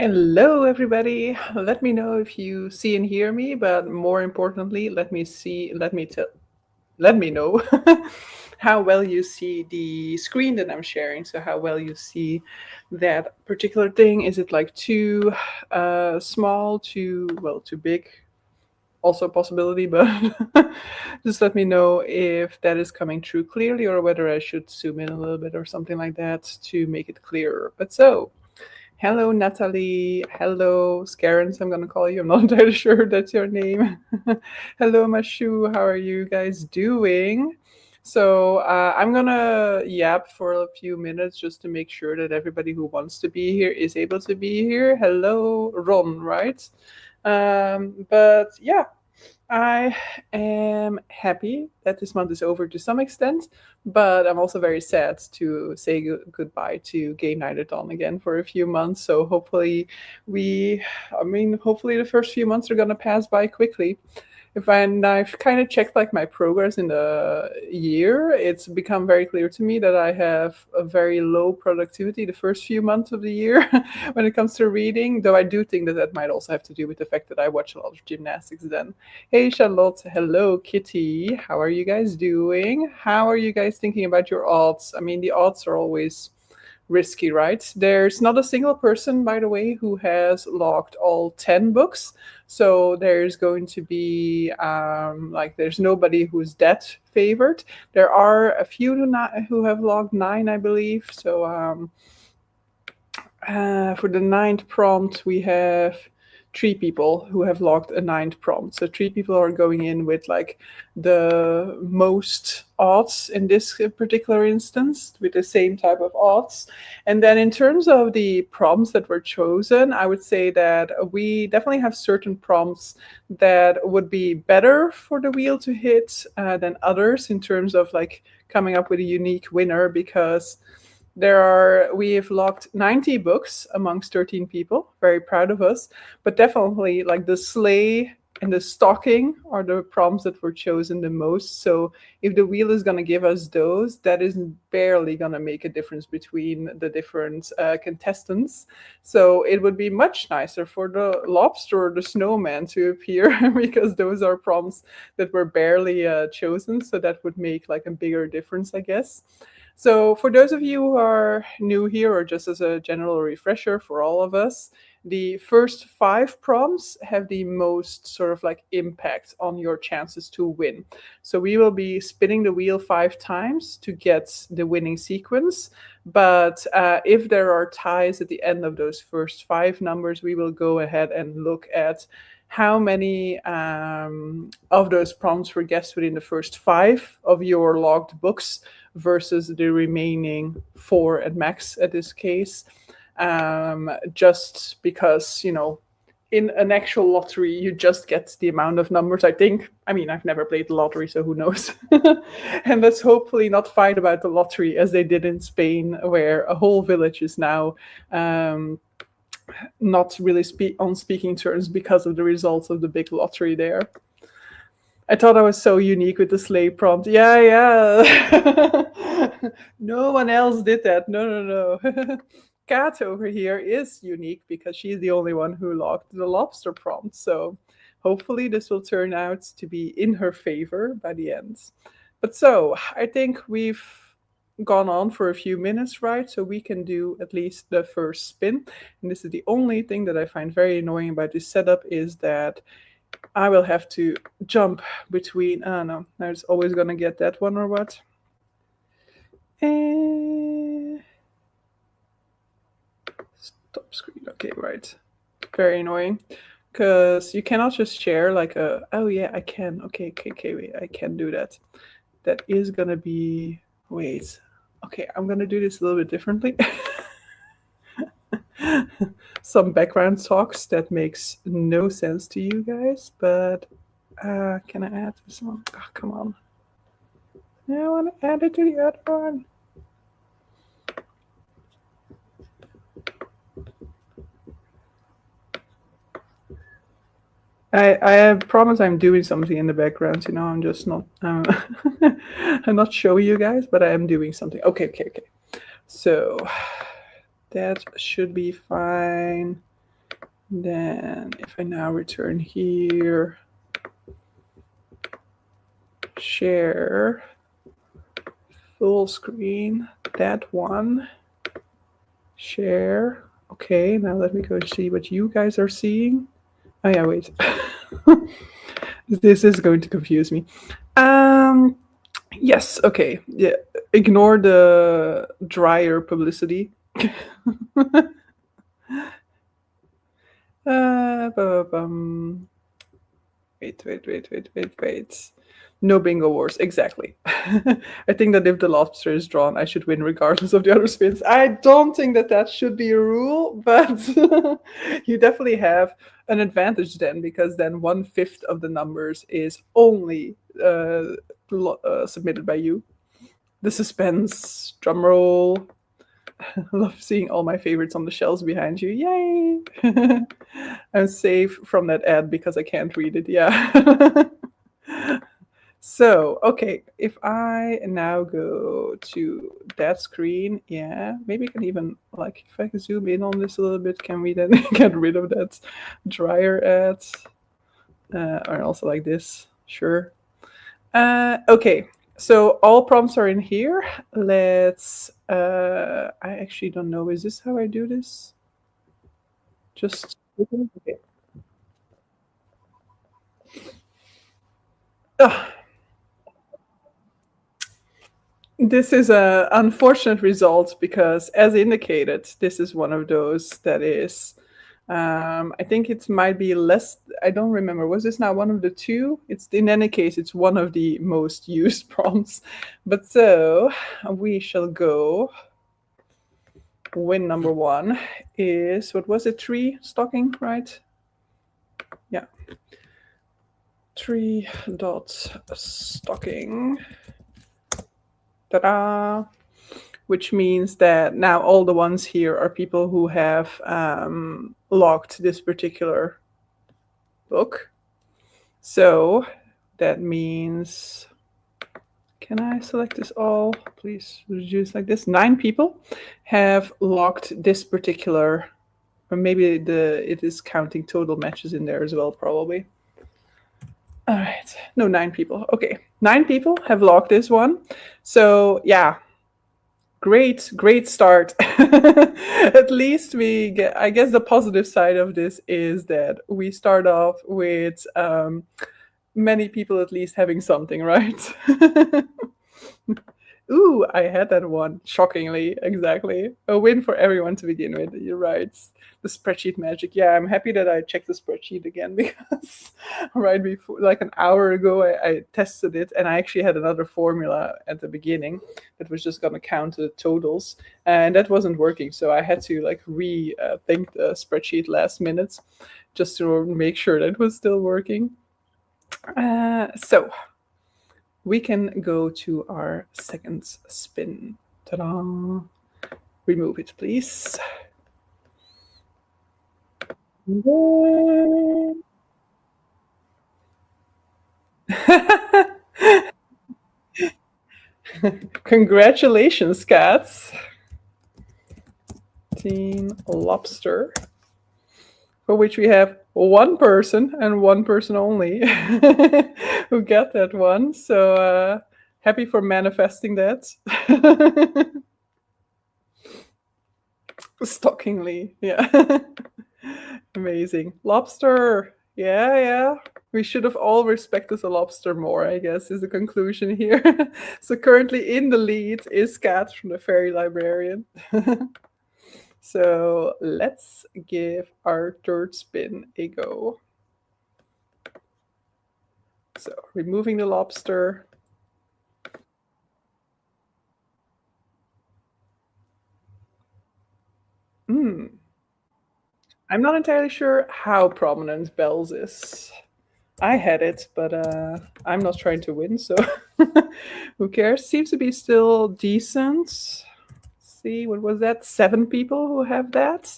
Hello, everybody. Let me know if you see and hear me, but more importantly, let me know how well you see the screen that I'm sharing. So how well you see that particular thing. Is it like too small, too big? Also a possibility, but just let me know if that is coming through clearly or whether I should zoom in a little bit or something like that to make it clearer. But so, hello, Natalie. Hello, Scarens, I'm going to call you. I'm not entirely sure that's your name. Hello, Mashu. How are you guys doing? So, I'm going to yap for a few minutes just to make sure that everybody who wants to be here is able to be here. Hello, Ron, right? But yeah, I am happy that this month is over to some extent, but I'm also very sad to say goodbye to Gamenightathon again for a few months. So hopefully the first few months are gonna pass by quickly. I've kind of checked like my progress in the year, it's become very clear to me that I have a very low productivity the first few months of the year when it comes to reading. Though I do think that that might also have to do with the fact that I watch a lot of gymnastics then. Hey Charlotte, hello Kitty, how are you guys doing? How are you guys thinking about your odds? I mean, the odds are always risky, right? There's not a single person, by the way, who has logged all 10 books. So there's going to be, there's nobody who's that favored. There are a few who have logged 9, I believe. So for the 9th prompt, we have 3 people who have logged a 9th prompt. So 3 people are going in with like the most odds in this particular instance with the same type of odds. And then in terms of the prompts that were chosen, I would say that we definitely have certain prompts that would be better for the wheel to hit than others in terms of like coming up with a unique winner, because we have logged 90 books amongst 13 people. Very proud of us. But definitely like the sleigh and the stocking are the prompts that were chosen the most. So if the wheel is going to give us those, that is barely going to make a difference between the different contestants. So it would be much nicer for the lobster or the snowman to appear because those are prompts that were barely chosen. So that would make like a bigger difference, I guess. So, for those of you who are new here, or just as a general refresher for all of us, the first 5 prompts have the most sort of like impact on your chances to win. So, we will be spinning the wheel 5 times to get the winning sequence. But if there are ties at the end of those first 5 numbers, we will go ahead and look at how many of those prompts were guessed within the first 5 of your logged books versus the remaining 4 at max at this case. Just because, in an actual lottery, you just get the amount of numbers, I think. I mean, I've never played the lottery, so who knows? And let's hopefully not fight about the lottery as they did in Spain, where a whole village is now not really on speaking terms because of the results of the big lottery there. I thought I was so unique with the sleigh prompt. Yeah. No one else did that. No. Kat over here is unique because she's the only one who logged the lobster prompt. So hopefully this will turn out to be in her favor by the end. But so I think we've gone on for a few minutes, right? So we can do at least the first spin. And this is the only thing that I find very annoying about this setup, is that I will have to jump between. No, I was always gonna get that one or what? Stop screen. Okay, right. Very annoying. Because you cannot just share like a. Oh yeah, I can. Okay, wait, I can do that. That is gonna be. Wait. Okay, I'm gonna do this a little bit differently. Some background talks that makes no sense to you guys, but can I add this one? Oh, come on. I want to add it to the other one. I promise I'm doing something in the background. I'm just not. I'm not showing you guys, but I am doing something. Okay. So that should be fine. Then if I now return here, share full screen, that one, share. Okay, now let me go see what you guys are seeing. Oh yeah, wait. This is going to confuse me. Yes, okay. Yeah. Ignore the drier publicity. Wait. No bingo wars, exactly. I think that if the lobster is drawn, I should win regardless of the other spins. I don't think that that should be a rule, but you definitely have an advantage then, because then 1/5 of the numbers is only submitted by you. The suspense, drum roll. I love seeing all my favorites on the shelves behind you. Yay! I'm safe from that ad because I can't read it. Yeah. So, okay, if I now go to that screen, yeah, maybe I can even, like, if I can zoom in on this a little bit, can we then get rid of that dryer ad? Or also like this, sure. Okay, so all prompts are in here. Let's, I actually don't know, is this how I do this? Just, okay. This is an unfortunate result because, as indicated, this is one of those that is. I think it might be less. I don't remember. Was this now one of the two? It's in any case, it's one of the most used prompts. But so we shall go. Win number one is, what was it? Tree stocking, right? Yeah. Tree dot stocking. Ta-da! Which means that now all the ones here are people who have logged this particular book. So that means, can I select this all? Please reduce like this. 9 people have logged this particular, or maybe it is counting total matches in there as well, probably. All right, no, 9 people. Okay, 9 people have logged this one. So yeah, great start. At least we get, I guess the positive side of this is that we start off with many people at least having something, right? Ooh, I had that one, shockingly. Exactly, a win for everyone to begin with. You're right, the spreadsheet magic. Yeah, I'm happy that I checked the spreadsheet again because right before, like an hour ago, I tested it, and I actually had another formula at the beginning that was just going to count the totals, and that wasn't working. So I had to like rethink the spreadsheet last minute just to make sure that it was still working. So we can go to our second spin. Ta-da! Remove it, please. Congratulations, cats. Team Lobster, for which we have one person and one person only who got that one. So happy for manifesting that. Stockingly, yeah. Amazing. Lobster, yeah. We should have all respected the lobster more, I guess, is the conclusion here. So currently in the lead is Kat from the Fairy Librarian. So let's give our third spin a go. So removing the lobster. I'm not entirely sure how prominent Bells is. I had it, but I'm not trying to win, so who cares? Seems to be still decent. Let's see, what was that? 7 people who have that.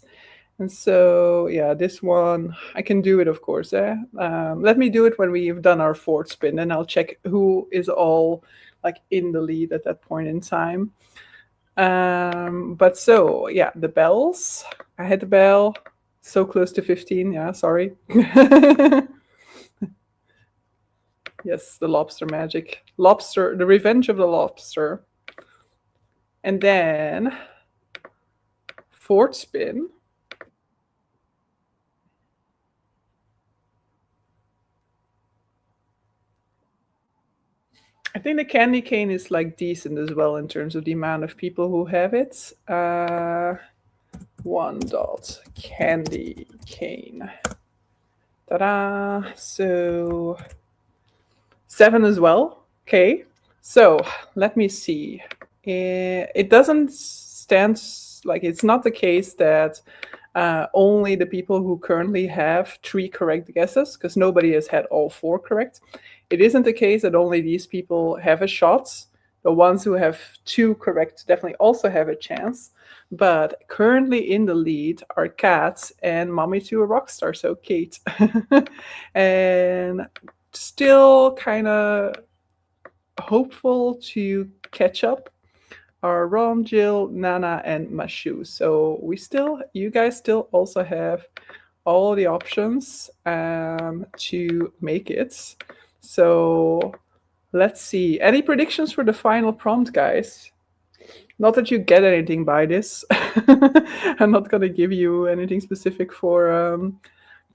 And so, yeah, this one, I can do it, of course. Let me do it when we've done our 4th spin, and I'll check who is all like in the lead at that point in time. But so, yeah, the bells. I had the bell. So close to 15. Yeah, sorry. Yes, the lobster magic. Lobster, the revenge of the lobster. And then fourth spin. I think the candy cane is like decent as well in terms of the amount of people who have it. One dot candy cane. Ta-da! So 7 as well. Okay. So let me see. It doesn't stand like it's not the case that only the people who currently have 3 correct guesses, because nobody has had all 4 correct. It isn't the case that only these people have a shot. The ones who have 2 correct definitely also have a chance. But currently in the lead are Kat and Mommy to a Rockstar, so Kate. And still kind of hopeful to catch up are Rom, Jill, Nana, and Mashu. So you guys still also have all the options to make it. So let's see. Any predictions for the final prompt, guys? Not that you get anything by this. I'm not going to give you anything specific for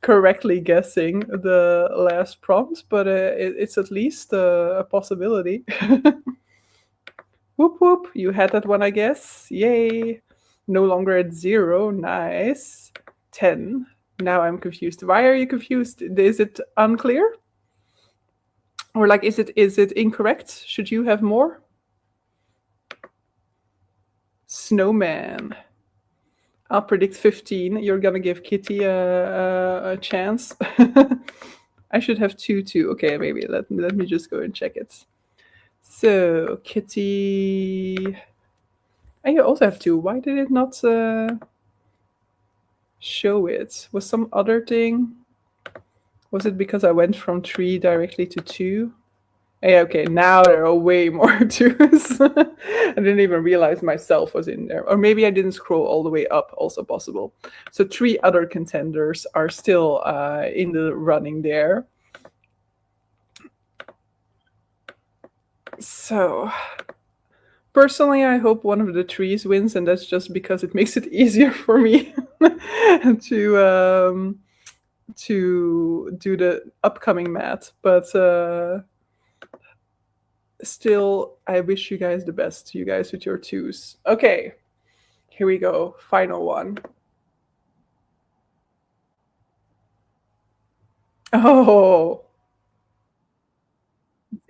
correctly guessing the last prompt, but it's at least a possibility. Whoop whoop, you had that one, I guess. Yay. No longer at 0. Nice. 10. Now I'm confused. Why are you confused? Is it unclear? Or like, is it incorrect? Should you have more? Snowman. I'll predict 15. You're gonna give Kitty a chance. I should have 2 too. Okay, maybe let me just go and check it. So Kitty, and you also have 2. Why did it not show it? Was some other thing? Was it because I went from 3 directly to 2? Yeah, okay, now there are way more 2s. I didn't even realize myself was in there. Or maybe I didn't scroll all the way up, also possible. So 3 other contenders are still in the running there. So personally, I hope one of the 3s wins, and that's just because it makes it easier for me to do the upcoming math. But still, I wish you guys the best, you guys with your 2s. Okay, here we go. Final one. Oh,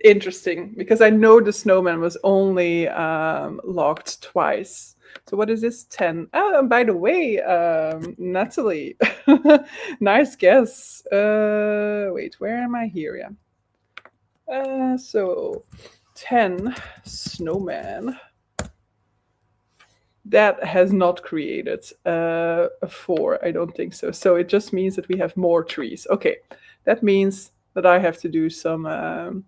interesting, because I know the snowman was only locked twice. So what is this? 10. Oh, and by the way, Natalie, nice guess. Wait, where am I here? Yeah. So 10 snowman. That has not created a 4. I don't think so. So it just means that we have more 3s. Okay, that means that I have to do some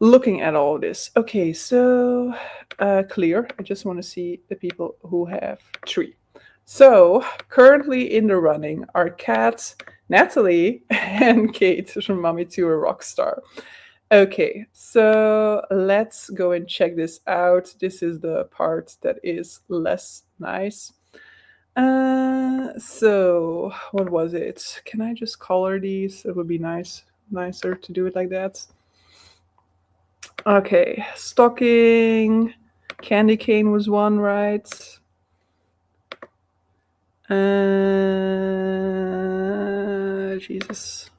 looking at all this. Okay, so clear. I just want to see the people who have 3. So currently in the running are Kat, Natalie, and Kate from Mommy to a Rockstar. Okay, so let's go and check this out. This is the part that is less nice. So what was it? Can I just color these? It would be nicer to do it like that. Okay, stocking, candy cane was one, right? Jesus,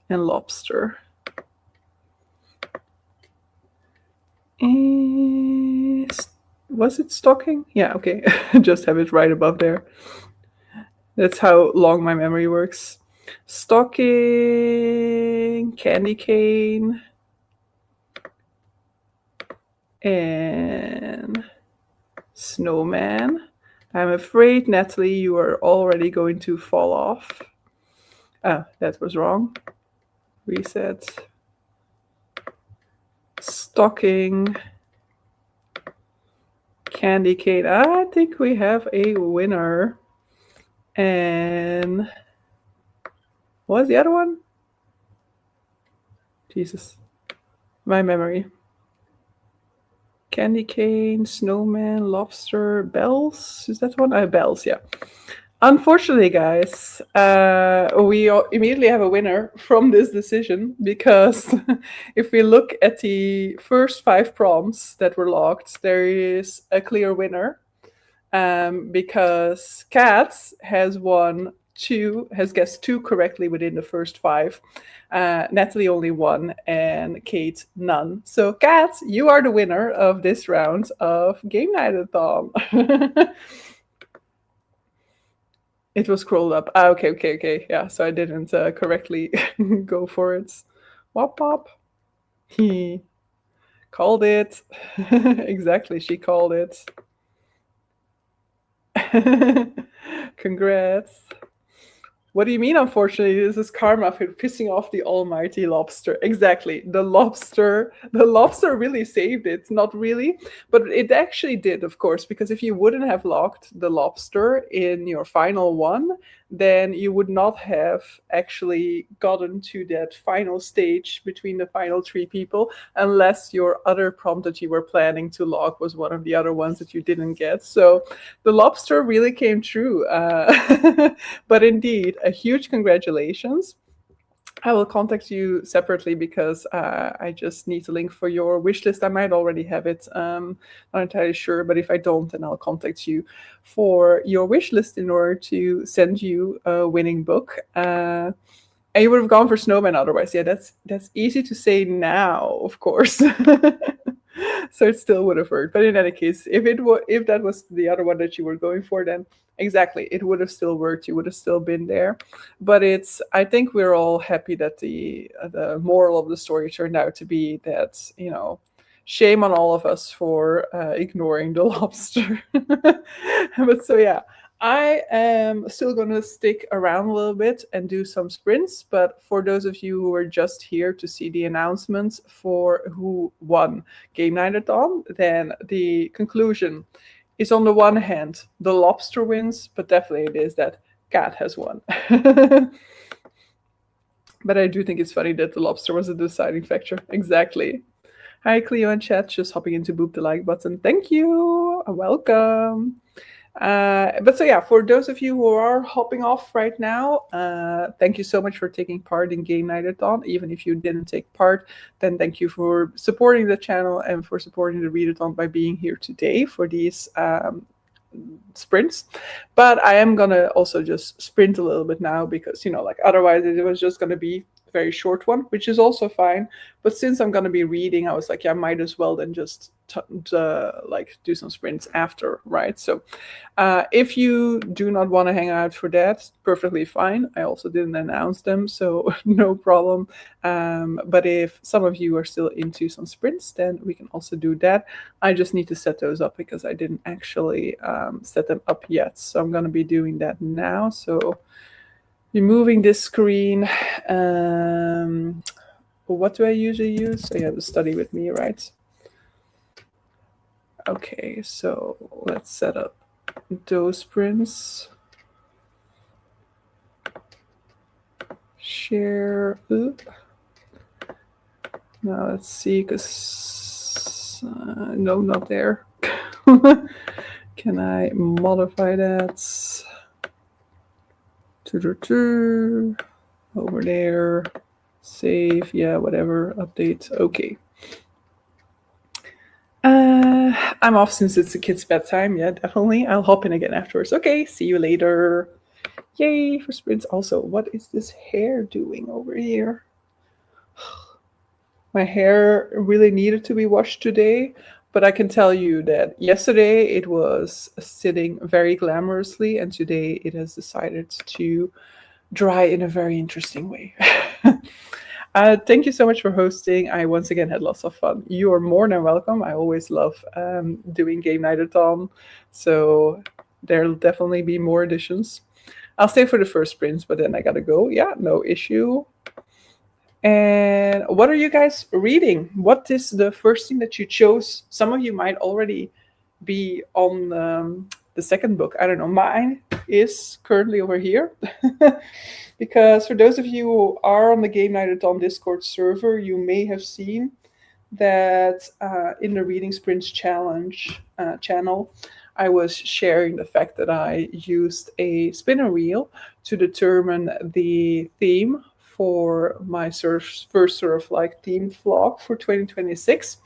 and lobster. Was it stocking? Yeah, okay. Just have it right above there. That's how long my memory works. Stocking, candy cane, and snowman. I'm afraid, Natalie, you are already going to fall off. Ah, that was wrong. Reset. Stocking, candy cane. I think we have a winner. And then what was the other one? Jesus, my memory. Candy cane, snowman, lobster, bells. Is that one? Bells, yeah. Unfortunately, guys, we immediately have a winner from this decision because if we look at the first 5 prompts that were logged, there is a clear winner because Cats has guessed 2 correctly within the first 5. Natalie only 1 and Kate none. So Cats, you are the winner of this round of Gamenightathon. It was scrolled up. Okay. Yeah, so I didn't correctly go for it. Wop wop. He called it. Exactly, she called it. Congrats. What do you mean, unfortunately? This is karma for pissing off the almighty lobster. Exactly. The lobster really saved it. Not really, but it actually did, of course, because if you wouldn't have locked the lobster in your final one, then you would not have actually gotten to that final stage between the final 3 people, unless your other prompt that you were planning to lock was one of the other ones that you didn't get. So the lobster really came true. But indeed, a huge congratulations. I will contact you separately because I just need a link for your wish list. I might already have it. Not entirely sure, but if I don't, then I'll contact you for your wish list in order to send you a winning book. And you would have gone for Snowman otherwise. Yeah, that's easy to say now, of course. So it still would have worked. But in any case, if that was the other one that you were going for, then exactly, it would have still worked. You would have still been there. But I think we're all happy that the moral of the story turned out to be that, shame on all of us for ignoring the lobster. But so yeah, I am still going to stick around a little bit and do some sprints. But for those of you who are just here to see the announcements for who won Gamenightathon, then the conclusion is, on the one hand, the lobster wins, but definitely it is that Cat has won. But I do think it's funny that the lobster was a deciding factor. Exactly. Hi, Cleo and chat, just hopping in to boop the like button. Thank you. Welcome. But so yeah, for those of you who are hopping off right now, thank you so much for taking part in Gamenightathon. Even if you didn't take part, then thank you for supporting the channel and for supporting the readathon by being here today for these sprints. But I am gonna also just sprint a little bit now because otherwise it was just gonna be a very short one, which is also fine. But since I'm gonna be reading, I was like, yeah, I might as well then just do some sprints after, right? So if you do not want to hang out for that, perfectly fine. I also didn't announce them, so no problem. But if some of you are still into some sprints, then we can also do that. I just need to set those up because I didn't actually set them up yet. So I'm going to be doing that now. So removing this screen. What do I usually use? So you have to study with me, right? Okay, so let's set up those sprints. Share. Oop. Now let's see, because no, not there. Can I modify that? Over there. Save. Yeah, whatever. Update. Okay. I'm off since it's the kids' bedtime. Yeah, definitely. I'll hop in again afterwards. Okay, see you later. Yay for sprints. Also, what is this hair doing over here? My hair really needed to be washed today, but I can tell you that yesterday it was sitting very glamorously, and today it has decided to dry in a very interesting way. Thank you so much for hosting. I once again had lots of fun. You are more than welcome. I always love doing Gamenightathon, so there'll definitely be more editions. I'll stay for the first sprints, but then I gotta go. Yeah, no issue. And what are you guys reading? What is the first thing that you chose? Some of you might already be on the the second book. I don't know. Mine is currently over here. Because for those of you who are on the Gamenightathon Discord server, you may have seen that in the Reading Sprints Challenge channel, I was sharing the fact that I used a spinner wheel to determine the theme for my first sort of like themed vlog for 2026.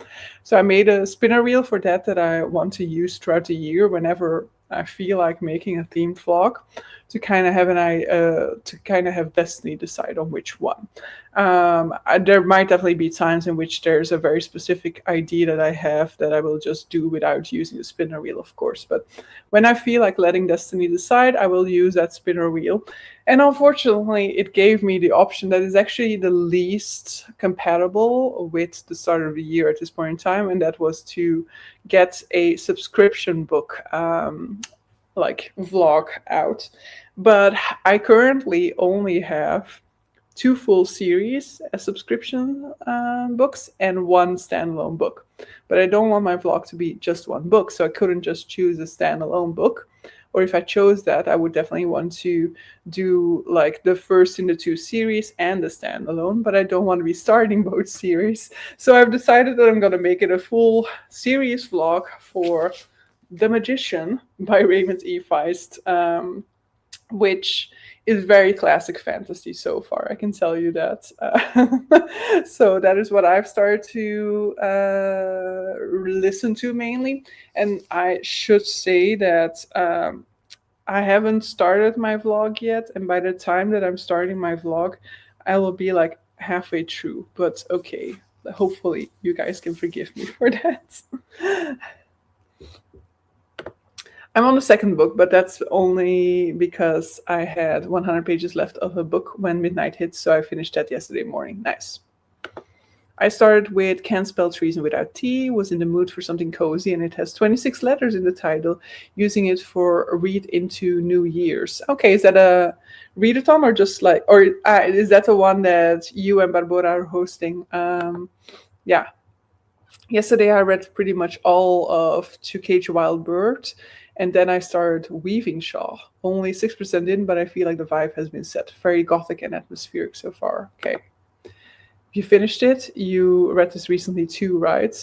So I made a spinner wheel for that I want to use throughout the year whenever I feel like making a themed vlog, to kind of have Destiny decide on which one. There might definitely be times in which there's a very specific idea that I have that I will just do without using the spinner wheel, of course. But when I feel like letting Destiny decide, I will use that spinner wheel. And unfortunately, it gave me the option that is actually the least compatible with the start of the year at this point in time, and that was to get a subscription book like vlog out. But I currently only have 2 full series as subscription books and 1 standalone book. But I don't want my vlog to be just 1 book, so I couldn't just choose a standalone book. Or if I chose that, I would definitely want to do like the first in the 2 series and the standalone, but I don't want to be starting both series. So I've decided that I'm going to make it a full series vlog for The Magician by Raymond E. Feist, which is very classic fantasy so far. I can tell you that. So that is what I've started to listen to mainly. And I should say that I haven't started my vlog yet. And by the time that I'm starting my vlog, I will be like halfway through. But okay, hopefully you guys can forgive me for that. I'm on the second book, but that's only because I had 100 pages left of a book when midnight hit, so I finished that yesterday morning. Nice. I started with Can't Spell Treason Without Tea, was in the mood for something cozy, and it has 26 letters in the title, using it for a read into New Year's. Okay, is that a readathon or just like, or is that the one that you and Barbara are hosting? Yeah. Yesterday I read pretty much all of To Cage a Wild Bird, and then I started Weaving Shaw. Only 6% in, but I feel like the vibe has been set. Very gothic and atmospheric so far. Okay. You finished it. You read this recently too, right?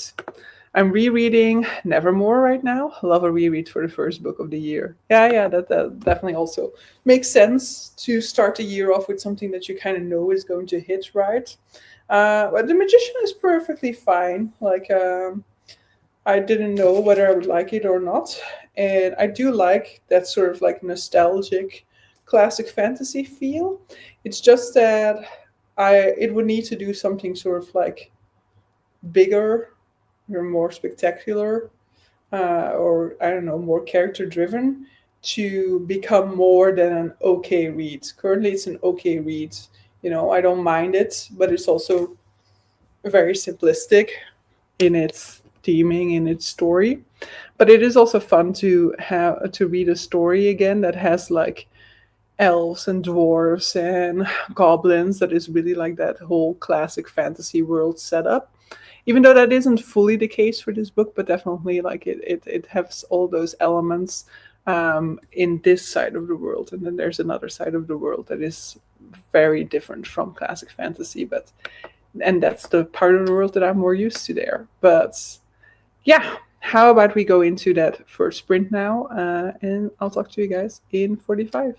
I'm rereading Nevermore right now. Love a reread for the first book of the year. Yeah, that definitely also makes sense to start the year off with something that you kind of know is going to hit, right? But The Magician is perfectly fine. Like, I didn't know whether I would like it or not. And I do like that sort of like nostalgic classic fantasy feel. It's just that it would need to do something sort of like bigger or more spectacular, or I don't know, more character driven to become more than an okay read. Currently, it's an okay read. I don't mind it, but it's also very simplistic in its theming, in its story. But it is also fun to read a story again that has like elves and dwarves and goblins, that is really like that whole classic fantasy world setup. Even though that isn't fully the case for this book, but definitely like it has all those elements in this side of the world. And then there's another side of the world that is very different from classic fantasy, and that's the part of the world that I'm more used to there. But yeah, how about we go into that first sprint now, and I'll talk to you guys in 45.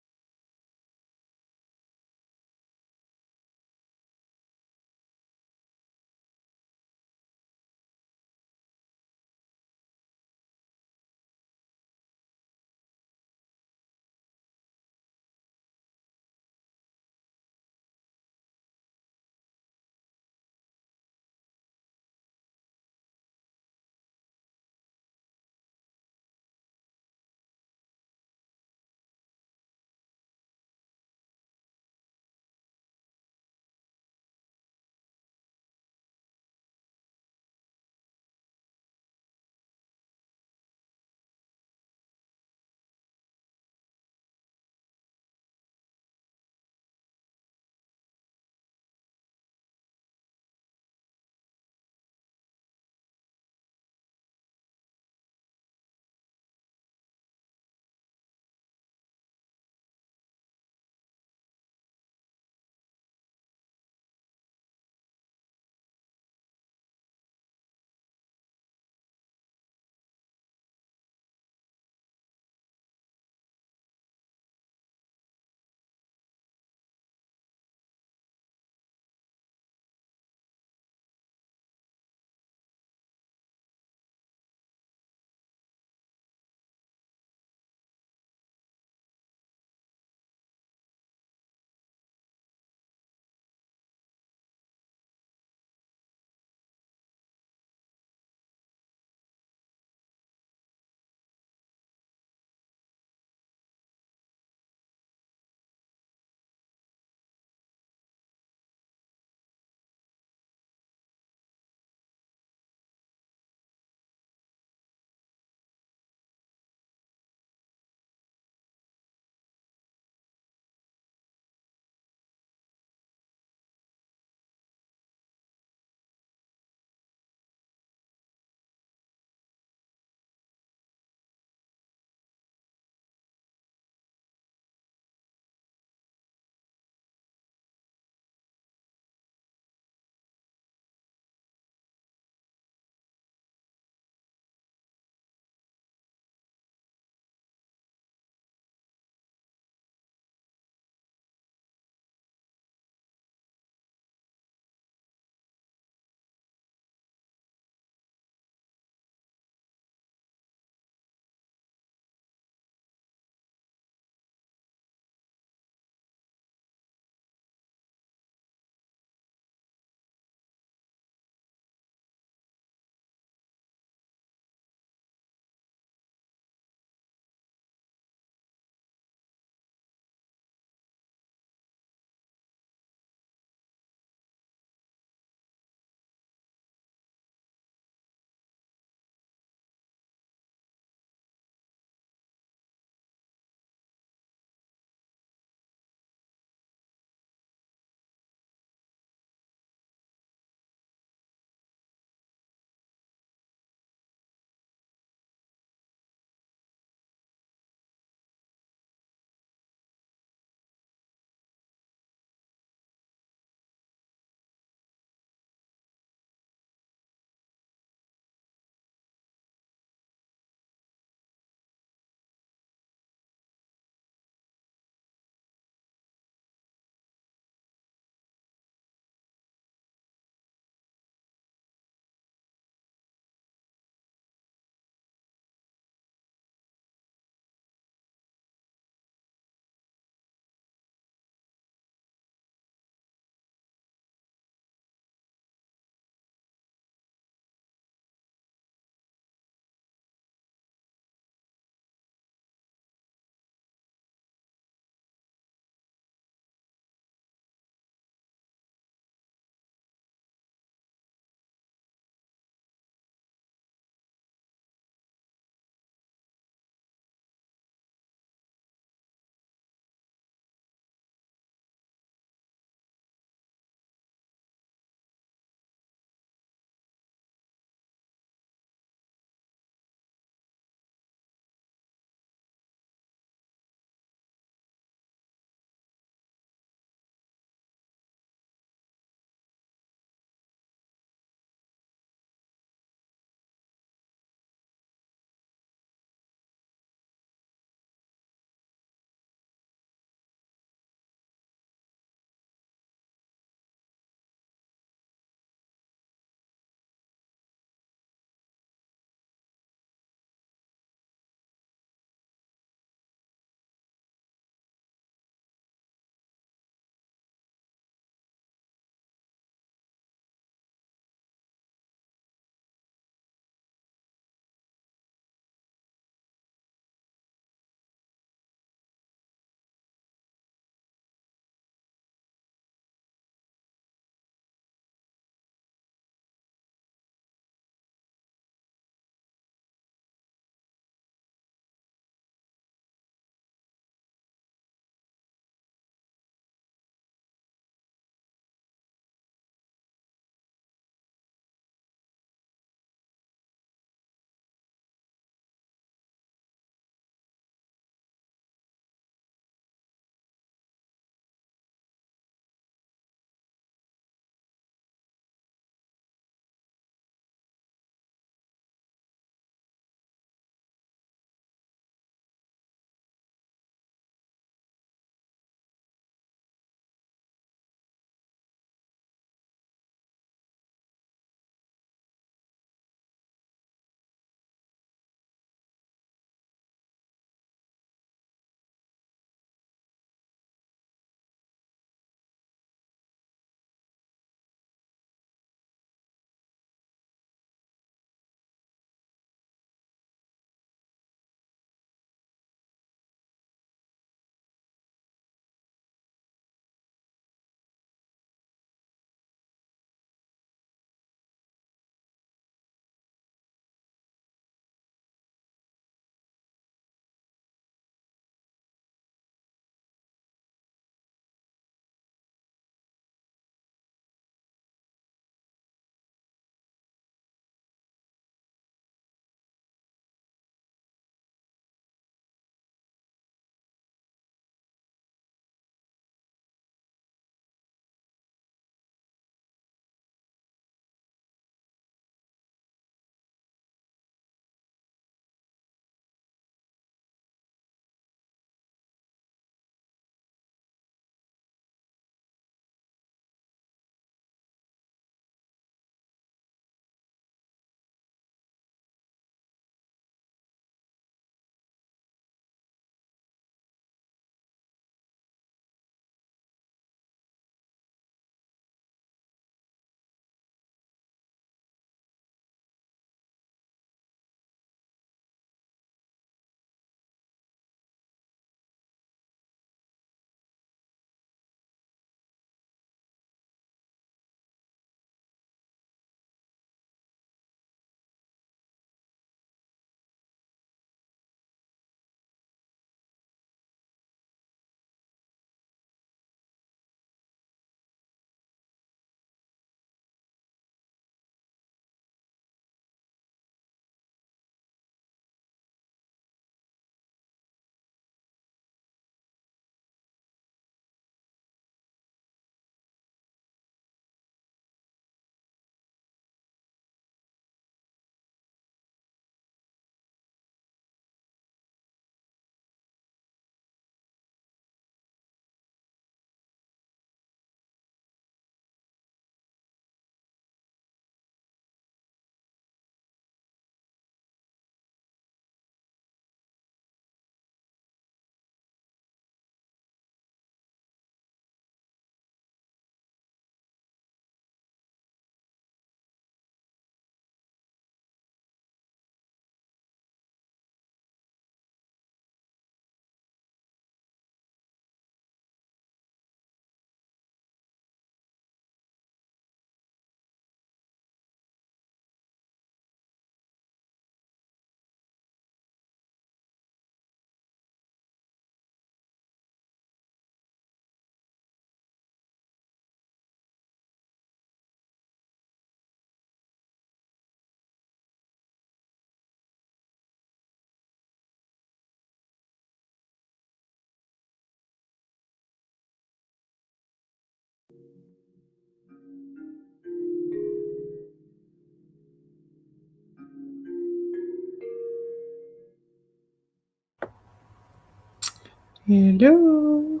Hello.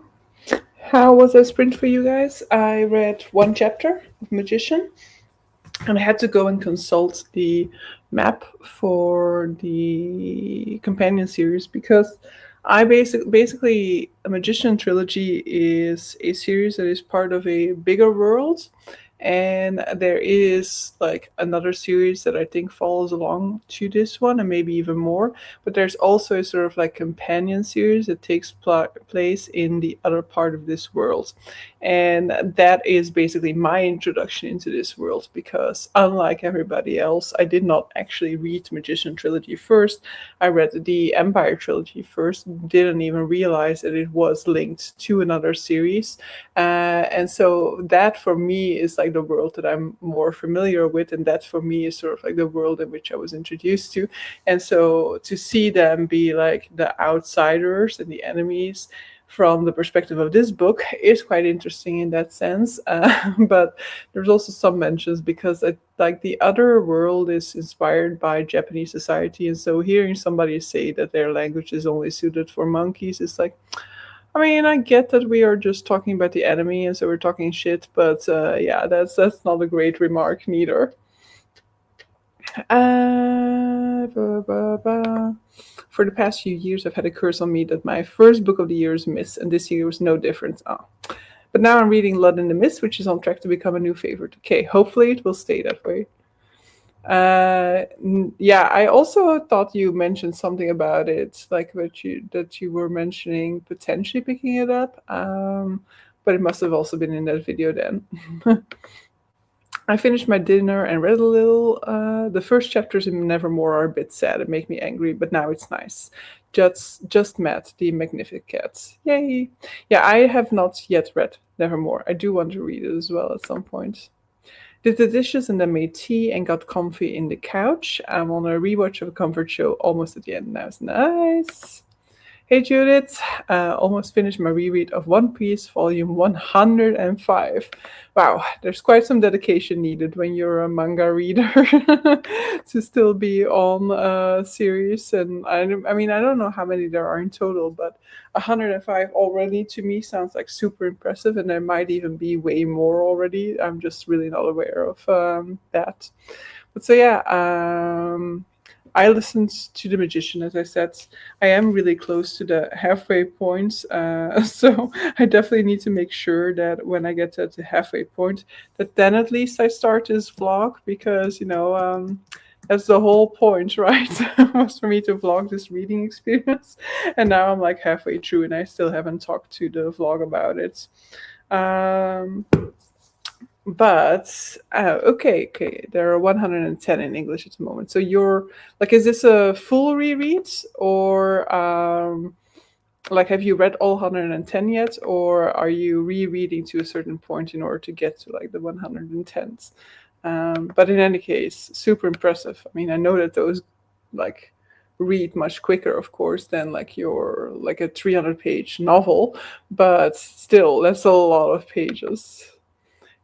How was that sprint for you guys? I read one chapter of Magician, and I had to go and consult the map for the companion series because basically a Magician trilogy is a series that is part of a bigger world, and there is like another series that I think follows along to this one and maybe even more, but there's also a sort of like companion series that takes place in the other part of this world, and that is basically my introduction into this world because unlike everybody else, I did not actually read Magician trilogy first. I read the Empire trilogy first, didn't even realize that it was linked to another series, and so that for me is like the world that I'm more familiar with, and that for me is sort of like the world in which I was introduced to. And so to see them be like the outsiders and the enemies from the perspective of this book is quite interesting in that sense. But there's also some mentions because like the other world is inspired by Japanese society, and so hearing somebody say that their language is only suited for monkeys is like, I mean, I get that we are just talking about the enemy, and so we're talking shit. But yeah, that's not a great remark neither. Ba, ba, ba. For the past few years, I've had a curse on me that my first book of the year is Miss, and this year was no different. Oh. But now I'm reading Blood in the Mist, which is on track to become a new favorite. Okay, hopefully it will stay that way. Yeah, I also thought you mentioned something about it, like that you were mentioning potentially picking it up. But it must have also been in that video then. I finished my dinner and read a little. The first chapters in Nevermore are a bit sad and make me angry, but now it's nice. Just met the Magnificat. Yay! Yeah, I have not yet read Nevermore. I do want to read it as well at some point. Did the dishes and then made tea and got comfy in the couch. I'm on a rewatch of a comfort show almost at the end now. It's nice. Hey Judith, almost finished my reread of One Piece, volume 105. Wow, there's quite some dedication needed when you're a manga reader to still be on a series. And I mean, I don't know how many there are in total, but 105 already to me sounds like super impressive, and there might even be way more already. I'm just really not aware of that. But so yeah, I listened to The Magician, as I said. I am really close to the halfway point, so I definitely need to make sure that when I get to the halfway point, that then at least I start this vlog because that's the whole point, right? Was for me to vlog this reading experience, and now I'm like halfway through, and I still haven't talked to the vlog about it. Um, but okay, there are 110 in English at the moment. So you're like, is this a full reread, or like, have you read all 110 yet, or are you rereading to a certain point in order to get to like the 110s? But in any case, super impressive. I mean, I know that those like read much quicker, of course, than like your like a 300-page novel, but still, that's a lot of pages.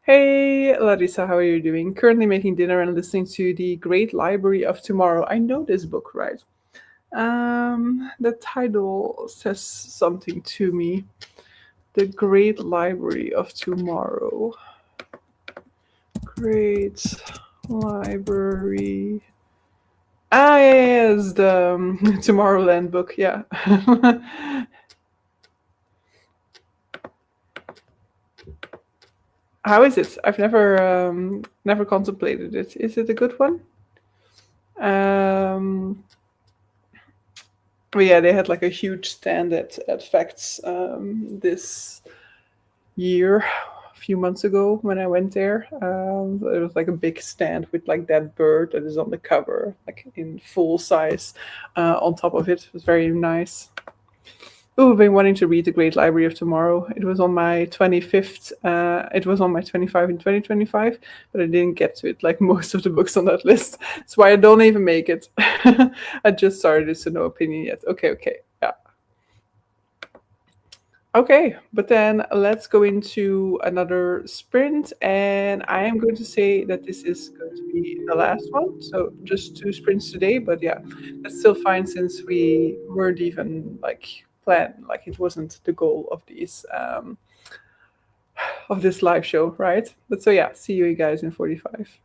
Hey, Larissa, how are you doing? Currently making dinner and listening to The Great Library of Tomorrow. I know this book, right? The title says something to me. The Great Library of Tomorrow. Great Library. Ah, yeah, yeah, it's the Tomorrowland book, yeah. How is it? I've never contemplated it. Is it a good one? But yeah, they had like a huge stand at Facts this year, a few months ago when I went there. It was like a big stand with like that bird that is on the cover, like in full size, on top of it. It was very nice. Oh, I've been wanting to read The Great Library of Tomorrow. It was on my 25th. It was on my 25 in 2025, but I didn't get to it like most of the books on that list. That's why I don't even make it. I just started it, so no opinion yet. Okay, yeah. Okay, but then let's go into another sprint, and I am going to say that this is going to be the last one. So just two sprints today, but yeah, that's still fine since we weren't even like plan. Like it wasn't the goal of these of this live show, right? But so yeah, see you guys in 45.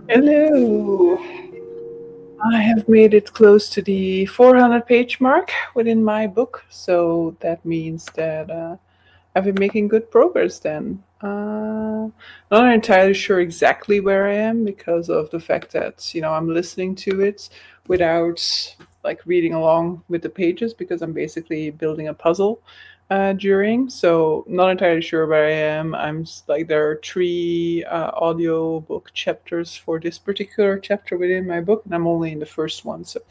Hello. I have made it close to the 400 page mark within my book, so that means that I've been making good progress then. Not entirely sure exactly where I am because of the fact that, I'm listening to it without like reading along with the pages because I'm basically building a puzzle during. So not entirely sure where I am. Like there are three audio book chapters for this particular chapter within my book, and I'm only in the first one. So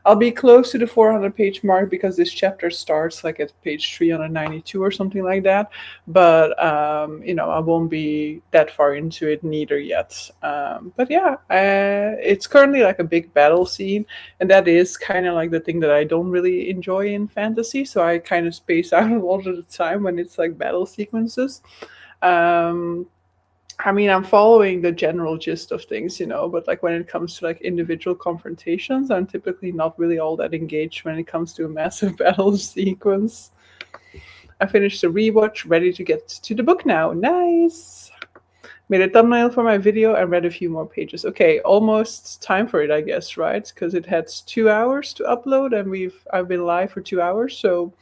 I'll be close to the 400 page mark because this chapter starts like at page 392 or something like that. But, I won't be that far into it neither yet. But yeah, it's currently like a big battle scene. And that is kind of like the thing that I don't really enjoy in fantasy. So I kind of space out a lot of the time when it's like battle sequences. Um, I mean, I'm following the general gist of things, but like when it comes to like individual confrontations, I'm typically not really all that engaged when it comes to a massive battle sequence. I finished the rewatch, ready to get to the book now. Nice. Made a thumbnail for my video and read a few more pages. Okay, almost time for it, I guess, right? Because it had 2 hours to upload, and I've been live for 2 hours, so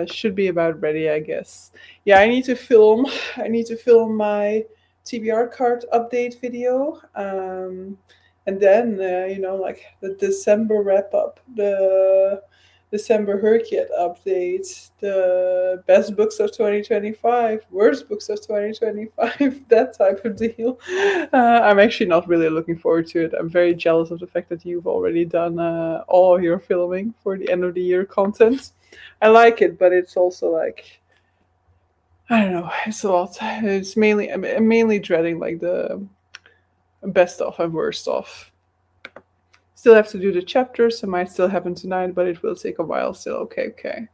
should be about ready, I guess. Yeah, I need to film. I need to film my TBR card update video, and then like the December wrap up, the December Herkiet update, the best books of 2025, worst books of 2025, that type of deal. I'm actually not really looking forward to it. I'm very jealous of the fact that you've already done all your filming for the end of the year content. I like it, but it's also like, I don't know, it's a lot. I'm mainly dreading like the best of and worst of. Still have to do the chapters. It might still happen tonight, but it will take a while still. Okay, okay.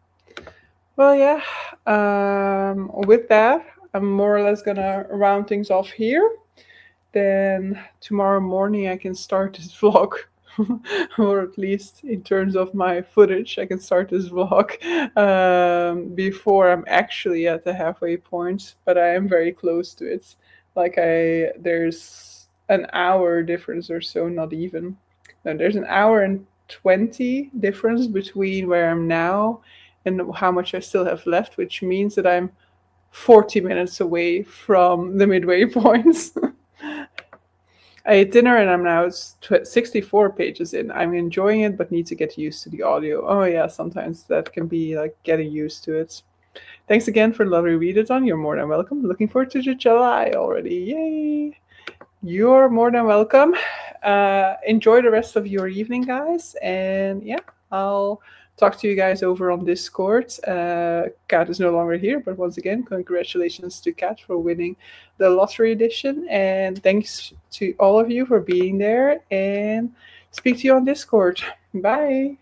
Well, yeah. With that, I'm more or less gonna round things off here. Then tomorrow morning I can start this vlog. Or at least in terms of my footage, I can start this vlog before I'm actually at the halfway point, but I am very close to it. Like there's an hour difference or so, not even. No, there's an hour and 20 difference between where I'm now and how much I still have left, which means that I'm 40 minutes away from the midway points. I ate dinner and I'm now 64 pages in. I'm enjoying it, but need to get used to the audio. Oh, yeah, sometimes that can be like getting used to it. Thanks again for the lovely readathon. You're more than welcome. Looking forward to July already. Yay! You're more than welcome. Enjoy the rest of your evening, guys. And yeah, I'll talk to you guys over on Discord. Kat is no longer here, but once again, congratulations to Kat for winning the lottery edition. And thanks to all of you for being there. And speak to you on Discord. Bye.